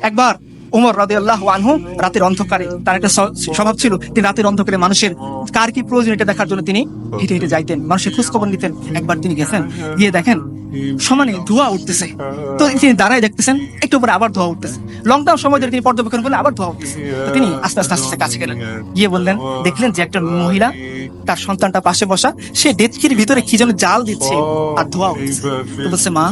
একবার ওমর রাদিয়াল্লাহু আনহু রাতের অন্ধকারে, তার একটা স্বভাব ছিল, তিনি রাতের অন্ধকারে মানুষের কার কি প্রয়োজন এটা দেখার জন্য তিনি হেঁটে হেঁটে যাইতেন, মানুষের খোঁজ খবর নিতেন। একবার তিনি গেছেন, গিয়ে দেখেন সমানে ধোঁয়া উঠতেছে। তো তিনি দাঁড়ায় দেখতেছেন, একটু পরে আবার ধোঁয়া উঠতেছে। লকডাউন সময় ধরে তিনি পর্যবেক্ষণ করলে আবার ধোঁয়া উঠতেছে। তো তিনি আস্তে আস্তে আস্তে কাছে গেলেন, গিয়ে বললেন, দেখলেন যে একটা মহিলা তার সন্তানটা পাশে বসা, সে ডেচকির ভিতরে কি যেন জাল দিচ্ছে আর ধোঁয়া উঠছে। তো বলছে, মা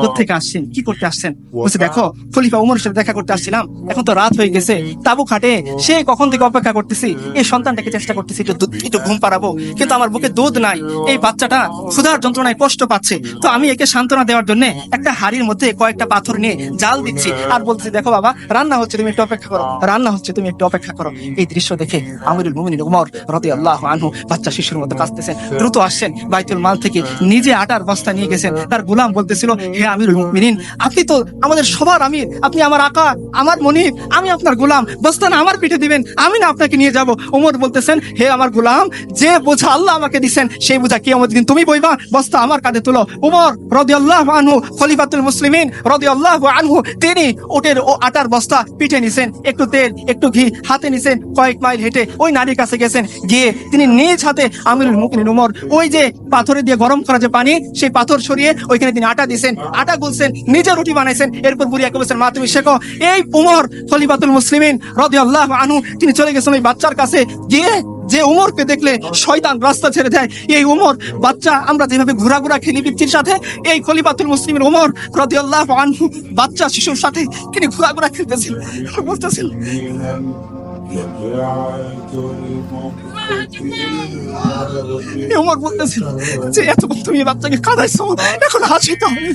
কোথেকে আসছেন, কি করতে আসছেন? বলছে, দেখো খলিফা উমরের সাথে দেখা করতে আসছিলাম, এখন তো রাত হয়ে গেছে, তাবু খাটে সে কখন থেকে অপেক্ষা করতেছি, এই সন্তানটাকে চেষ্টা করতেছি একটু ঘুম পাড়াবো, কিন্তু আমার বুকে দুধ নাই, এই বাচ্চাটা ক্ষুধার যন্ত্রণায় কষ্ট পাচ্ছে। তো আমি একে সান্ত্বনা দেওয়ার জন্য একটা হাড়ির মধ্যে কয়েকটা পাথর নিয়ে জাল দিচ্ছি আর বলতেছি, দেখো বাবা রান্না হচ্ছে, তুমি একটু অপেক্ষা করো, রান্না হচ্ছে, তুমি একটু অপেক্ষা করো। এই দৃশ্য দেখে আমিরুল মুমিনিন ওমর রাদিয়াল্লাহু আনহু বাচ্চা শিশুর মতো কাঁদতেছেন, দ্রুত আসছেন বাইতুল মাল থেকে, নিজে আটার বস্তা নিয়ে গেছেন। তার গোলাম বলতেছিল, হে আমিরুল মুমিনিন, আপনি তো আমাদের সবার আমির, আপনি আমার আকা, আমার মনিব, আমি আপনার গোলাম, বস্তা না আমার পিঠে দিবেন, আমি না আপনাকে নিয়ে যাব। ওমর বলতেছেন, হে আমার গোলাম, যে বোঝা আল্লাহ আমাকে দিচ্ছেন সেই বোঝা কিয়ামতের দিন তুমি বইবা, বস্তা আমার কাঁধে তুলো। ওমর রাদিয়াল্লাহু আনহু খলিফাতুল মুসলিমিন রাদিয়াল্লাহু আনহু, তিনি ওটের ও আটার বস্তা পিঠে নিছেন, একটু তেল একটু ঘি হাতে নিছেন, কয়েক মাইল হেঁটে ওই নারীর কাছে গেছেন, গিয়ে তিনি নিজ হাতে আমিরুল মুমিনিন ওমর ওই যে পাথরে দিয়ে গরম করা যে পানি, সেই পাথর সরিয়ে ওইখানে তিনি আটা দিয়েছেন, আটা গুলছেন, নিজে রুটি বানাইছেন। এরপর বুড়িয়াকে বলছেন, মা তুমি শেখো। এই উমর খলিফাতুল মুসলিমিন রাদিয়াল্লাহু আনহু তিনি চলে গেছেন ওই বাচ্চার কাছে, গিয়ে যে উমরকে দেখলে শয়তান রাস্তা ছেড়ে দেয়, এই উমর বাচ্চা, আমরা যেভাবে ঘোরাঘুরা খেলি পিচ্ছির সাথে, এই খলিফাতুল মুসলিমিন ওমর রাদিয়াল্লাহু আনহু বাচ্চা শিশুর সাথে তিনি ঘোরাঘুরা খেলতেছিলেন। বলতেছিল, ওমর বলতেছিল যে এতক্ষণ তুমি বাচ্চাকে কাঁদাইছো, এখন হাসিতে হবে।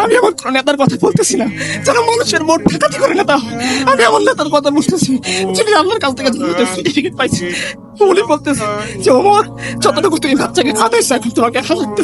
আমি আমার কোন নেতার কথা বলতেছি না যারা মানুষের ভোট ঠেকাতে করে নেতা হয়, আমি আমার নেতার কথা বলতেছি যিনি আল্লাহর কাছ থেকে সার্টিফিকেট পাইছি। উনি বলতেছে যে ওমর, যতটুকু তুমি বাচ্চাকে কাঁদাইছো এখন তোমাকে হাসতে